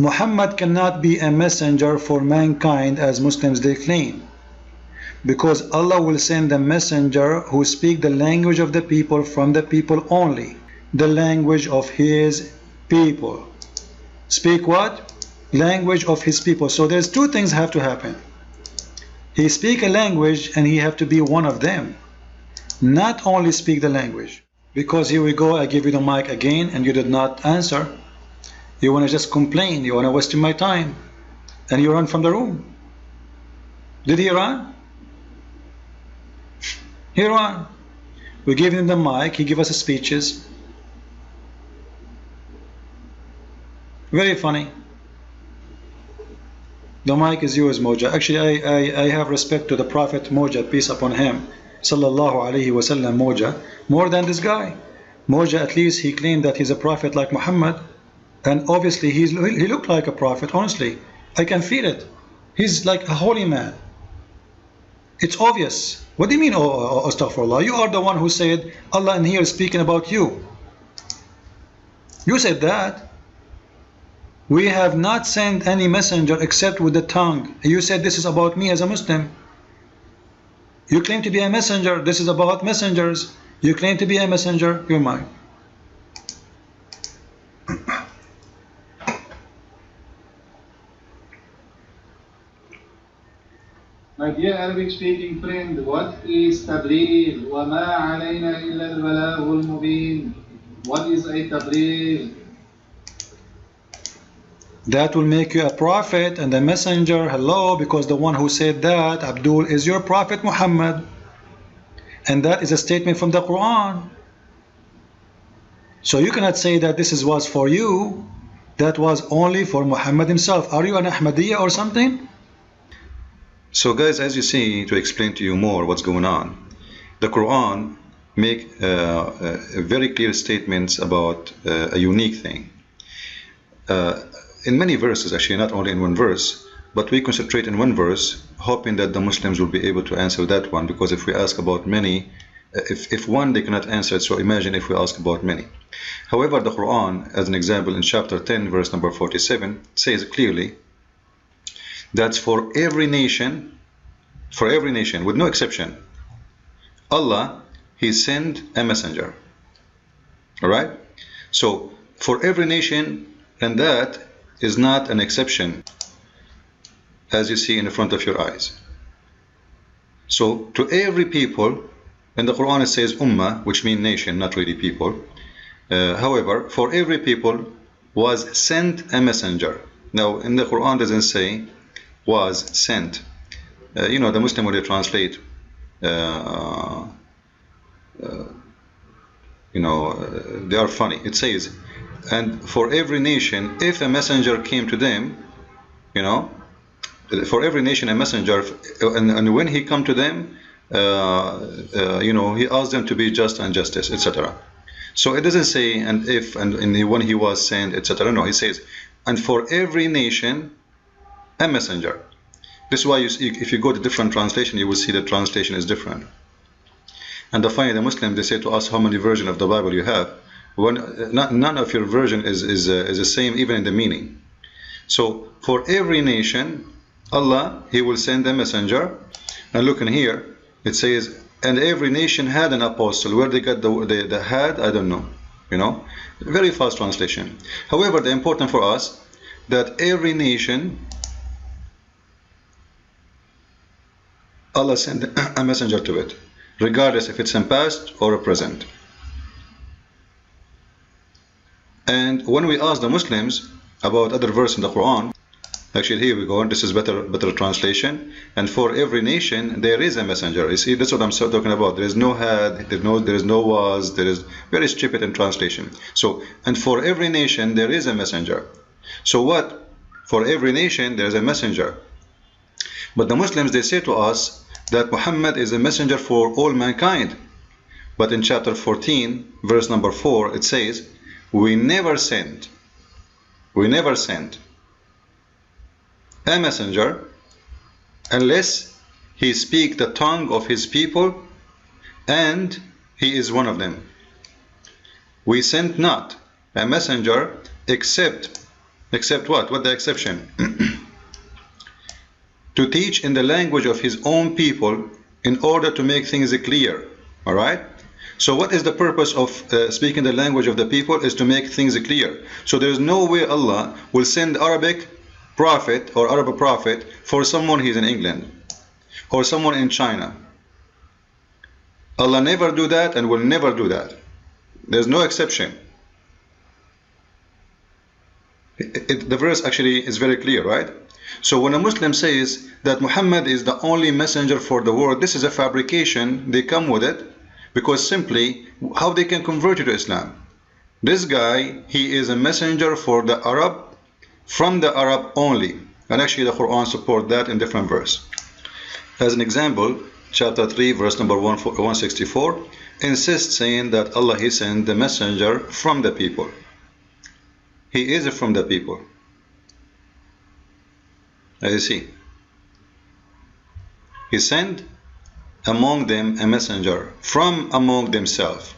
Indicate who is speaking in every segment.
Speaker 1: Muhammad cannot be a messenger for mankind as Muslims they claim, because Allah will send a messenger who speak the language of the people from the people only, the language of his people. Speak what? Language of his people. So there's two things have to happen. He speak a language and he have to be one of them, not only speak the language. Because here we go, I give you the mic again and you did not answer. You want to just complain, you want to waste my time, and you run from the room. Did he run? He ran. We gave him the mic, he gave us speeches. Very funny. The mic is yours, Moja. Actually, I have respect to the Prophet Moja, peace upon him, sallallahu alaihi wasallam, Moja, more than this guy. Moja, at least he claimed that he's a prophet like Muhammad, and obviously he looked like a prophet. Honestly, I can feel it. He's like a holy man. It's obvious. What do you mean, oh, astaghfirullah? You are the one who said Allah in here is speaking about you. You said that. We have not sent any messenger except with the tongue. You said this is about me as a Muslim. You claim to be a messenger. This is about messengers. You claim to be a messenger. You're mine.
Speaker 2: My dear Arabic speaking friend, what is tabligh? وَمَا عَلَيْنَا إِلَّا الْبَلَاغُ الْمُبِينُ. What is a tabligh?
Speaker 1: That will make you a prophet and a messenger. Hello, because the one who said that, Abdul, is your prophet Muhammad. And that is a statement from the Quran. So you cannot say that this was for you. That was only for Muhammad himself. Are you an Ahmadiyya or something?
Speaker 3: So guys, as you see, to explain to you more what's going on, the Quran make very clear statements about a unique thing. In many verses, actually not only in one verse, but we concentrate in one verse, hoping that the Muslims will be able to answer that one, because if we ask about many, if one they cannot answer it, so imagine if we ask about many. However, the Quran, as an example, in chapter 10, verse number 47, says clearly that for every nation, with no exception, Allah, He sent a messenger. Alright? So, for every nation, and that is not an exception, as you see in the front of your eyes. So, to every people, in the Quran it says ummah, which means nation, not really people. However, for every people was sent a messenger. Now, in the Quran doesn't say was sent. You know, the Muslim when they translate, they are funny. It says, and for every nation, if a messenger came to them, you know, for every nation a messenger, and when he come to them, you know, he asked them to be just and justice, etc. So it doesn't say and if and when he was sent, etc. No, he says, and for every nation a messenger. This is why if you go to different translation, you will see the translation is different. And finally, the Muslims, they say to us, how many versions of the Bible you have? None of your version is the same, even in the meaning. So for every nation, Allah, He will send a messenger. And look in here, it says, and every nation had an apostle. Where they got the had, I don't know. You know, very fast translation. However, the important for us that every nation, Allah sent a messenger to it, regardless if it's in past or a present. And when we ask the Muslims about other verse in the Quran, actually here we go, this is better translation, and for every nation there is a messenger. You see, that's what I'm talking about. There is no had, there is no was, there is very stupid in translation. So, and for every nation there is a messenger. So what? For every nation there is a messenger. But the Muslims, they say to us that Muhammad is a messenger for all mankind. But in chapter 14, verse number 4, it says, we never sent a messenger unless he speak the tongue of his people and he is one of them. We sent not a messenger except Except what? What the exception? To teach in the language of his own people in order to make things clear. Alright? So what is the purpose of speaking the language of the people? Is to make things clear. So there is no way Allah will send Arabic prophet or Arab prophet for someone who's in England or someone in China. Allah never do that and will never do that. There's no exception. The verse actually is very clear, right? So when a Muslim says that Muhammad is the only messenger for the world, this is a fabrication. They come with it because simply how they can convert you to Islam. This guy, he is a messenger for the Arab, from the Arab only. And actually the Quran supports that in different verse. As an example, chapter 3 verse number 164 insists saying that Allah, he sent the messenger from the people. He is from the people. As you see, he sent among them a messenger from among themselves.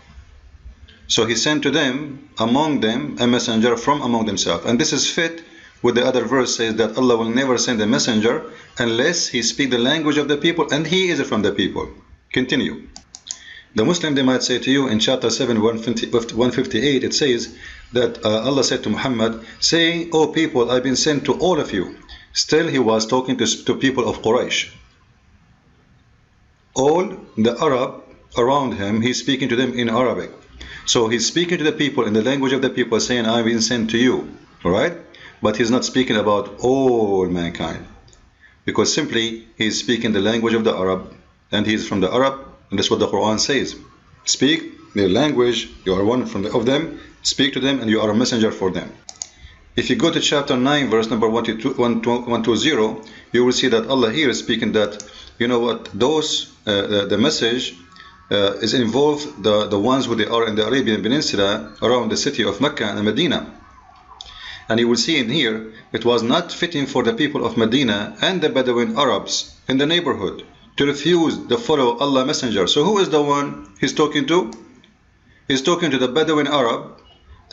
Speaker 3: So he sent to them among them a messenger from among themselves. And this is fit with the other verse says that Allah will never send a messenger unless he speak the language of the people, and he is from the people. Continue. The Muslim, they might say to you in chapter 7 158, it says that Allah said to Muhammad, saying, "O people, I've been sent to all of you." Still he was talking to people of Quraysh. All the Arab around him, he's speaking to them in Arabic. So he's speaking to the people in the language of the people, saying, "I've been sent to you." Alright? But he's not speaking about all mankind. Because simply he's speaking the language of the Arab, and he's from the Arab, and that's what the Quran says. Speak their language, you are one of them, speak to them, and you are a messenger for them. If you go to chapter 9 verse number 120, you will see that Allah here is speaking that, you know what, those the message is involved the ones who they are in the Arabian Peninsula around the city of Mecca and Medina. And you will see in here, it was not fitting for the people of Medina and the Bedouin Arabs in the neighborhood to refuse to follow Allah messenger. So who is the one he's talking to? He's talking to the Bedouin Arab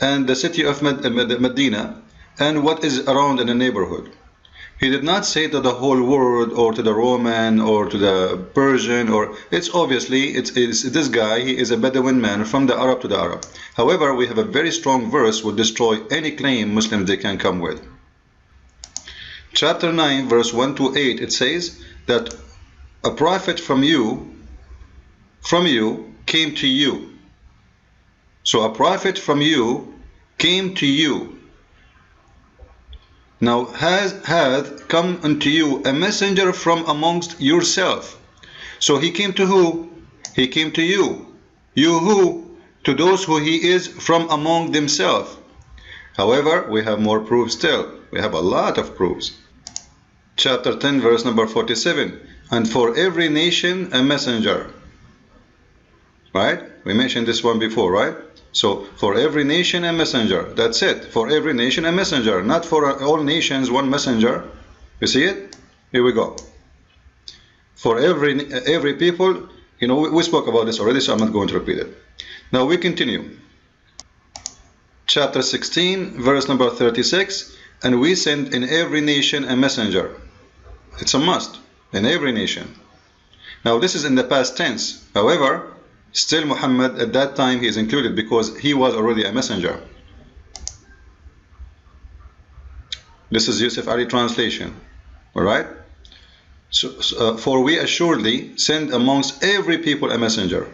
Speaker 3: and the city of Medina and what is around in the neighborhood. He did not say to the whole world or to the Roman or to the Persian, or it's obviously it's this guy, he is a Bedouin man from the Arab to the Arab. However, we have a very strong verse would destroy any claim Muslims they can come with. Chapter 9 verse 1 to 8, it says that a prophet from you came to you. So a prophet from you came to you. Now hath come unto you a messenger from amongst yourself. So he came to who? He came to you. You who? To those who he is from among themselves. However, we have more proofs still. We have a lot of proofs. Chapter 10 verse number 47. And for every nation a messenger. Right? We mentioned this one before, right? So, for every nation a messenger. That's it. For every nation a messenger. Not for all nations one messenger. You see it? Here we go. For every people, you know, we spoke about this already, so I'm not going to repeat it. Now we continue. Chapter 16, verse number 36. And we send in every nation a messenger. It's a must. In every nation. Now this is in the past tense. However, still Muhammad at that time he is included because he was already a messenger. This is Yusuf Ali translation. Alright? So, for we assuredly send amongst every people a messenger.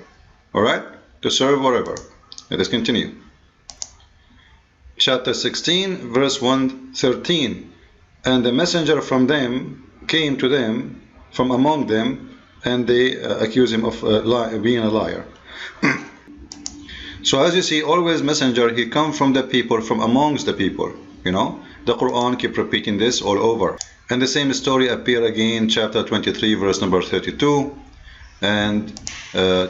Speaker 3: Alright? To serve wherever. Let us continue. Chapter 16 verse 113. And the messenger from them came to them from among them, and they accuse him of being a liar. So as you see, always messenger, he come from the people, from amongst the people. You know, the Quran keep repeating this all over. And the same story appear again, chapter 23 verse number 32 and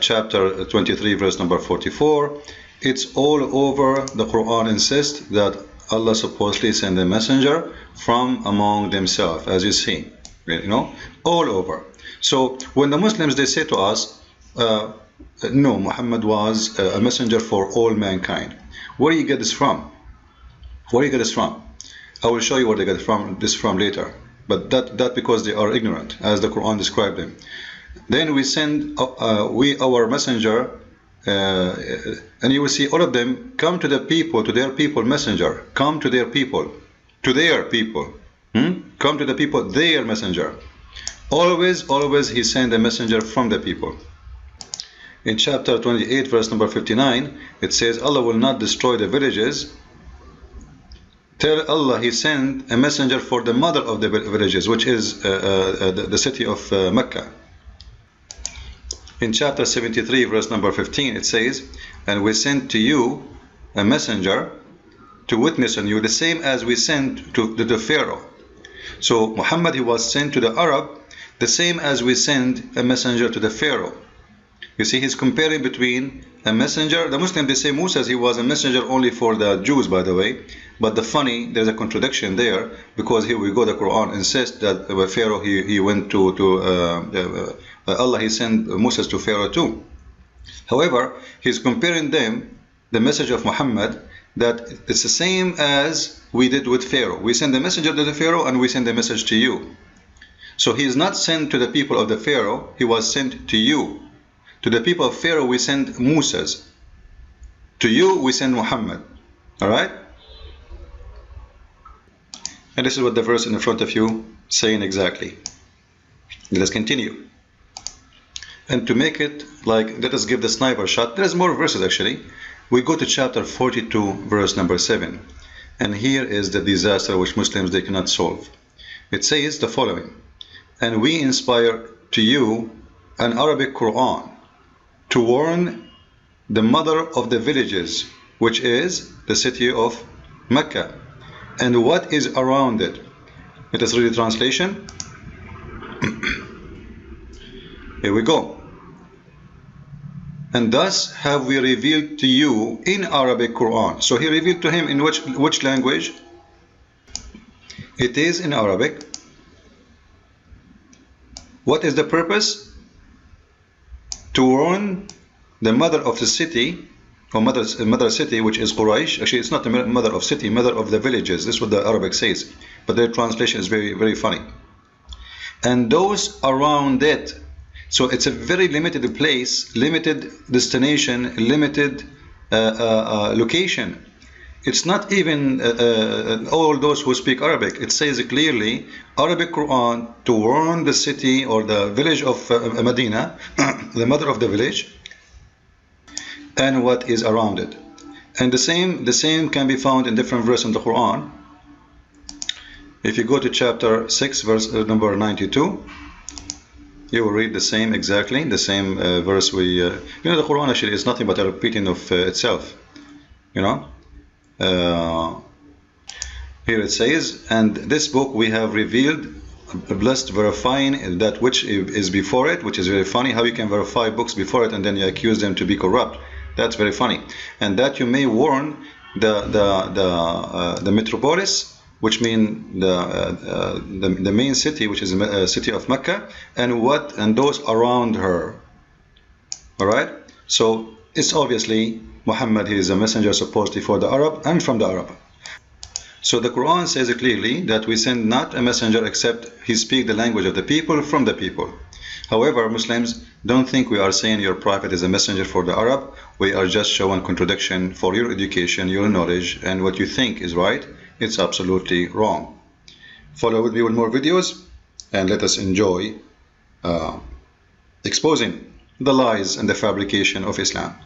Speaker 3: chapter 23 verse number 44. It's all over. The Quran insists that Allah supposedly sent a messenger from among themselves, as you see, you know, all over. So when the Muslims, they say to us, no, Muhammad was a messenger for all mankind. Where do you get this from? Where do you get this from? I will show you where they get this from later. But that because they are ignorant, as the Quran described them. Then we send our messenger, and you will see all of them come to the people, to their people, messenger. Come to their people, to their people. Come to the people, their messenger. Always he sent a messenger from the people. In chapter 28, verse number 59, it says, Allah will not destroy the villages. Tell Allah He sent a messenger for the mother of the villages, which is the city of Mecca. In chapter 73, verse number 15, it says, and we sent to you a messenger to witness on you, the same as we sent to the Pharaoh. So Muhammad, he was sent to the Arab, the same as we send a messenger to the Pharaoh. You see, he's comparing between a messenger. The Muslims, they say Moses, he was a messenger only for the Jews, by the way. But there's a contradiction there, because here we go, the Quran insists that Pharaoh, he went to Allah, he sent Moses to Pharaoh too. However, he's comparing them, the message of Muhammad, that it's the same as we did with Pharaoh. We send the messenger to the Pharaoh and we send the message to you. So he is not sent to the people of the Pharaoh, he was sent to you. To the people of Pharaoh we send Moses. To you we send Muhammad. Alright? And this is what the verse in front of you saying exactly. Let us continue. And to make it like, let us give the sniper shot. There's more verses actually. We go to chapter 42, verse number 7. And here is the disaster which Muslims, they cannot solve. It says the following. And we inspire to you an Arabic Quran to warn the mother of the villages, which is the city of Mecca, and what is around it. Let us read the translation. Here we go. And thus have we revealed to you in Arabic Quran. So he revealed to him in which language? It is in Arabic. What is the purpose? To warn the mother of the city, or mother city, which is Quraysh. Actually, it's not the mother of city, mother of the villages. This is what the Arabic says. But their translation is very, very funny. And those around it. So it's a very limited place, limited destination, limited location. It's not even all those who speak Arabic. It says clearly, Arabic Quran, to warn the city or the village of Medina, the mother of the village, and what is around it. And the same can be found in different verses in the Quran. If you go to chapter 6, verse number 92, you will read the same, exactly the same verse. The Quran actually is nothing but a repeating of itself. Here it says, and this book we have revealed, blessed, verifying that which is before it, which is very funny, how you can verify books before it and then you accuse them to be corrupt. That's very funny. And that you may warn the metropolis, which means the main city, which is the city of Mecca, and those around her. Alright? So it's obviously Muhammad, he is a messenger supposedly for the Arab and from the Arab. So the Quran says clearly that we send not a messenger except he speak the language of the people from the people. However, Muslims, don't think we are saying your prophet is a messenger for the Arab. We are just showing contradiction for your education, your knowledge, and what you think is right, it's absolutely wrong. Follow with me with more videos and let us enjoy exposing the lies and the fabrication of Islam.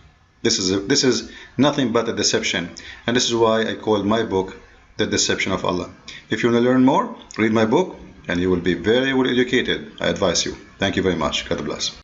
Speaker 3: This is nothing but a deception, and this is why I called my book The Deception of Allah. If you want to learn more, read my book and you will be very well educated. I advise you. Thank you very much. God bless.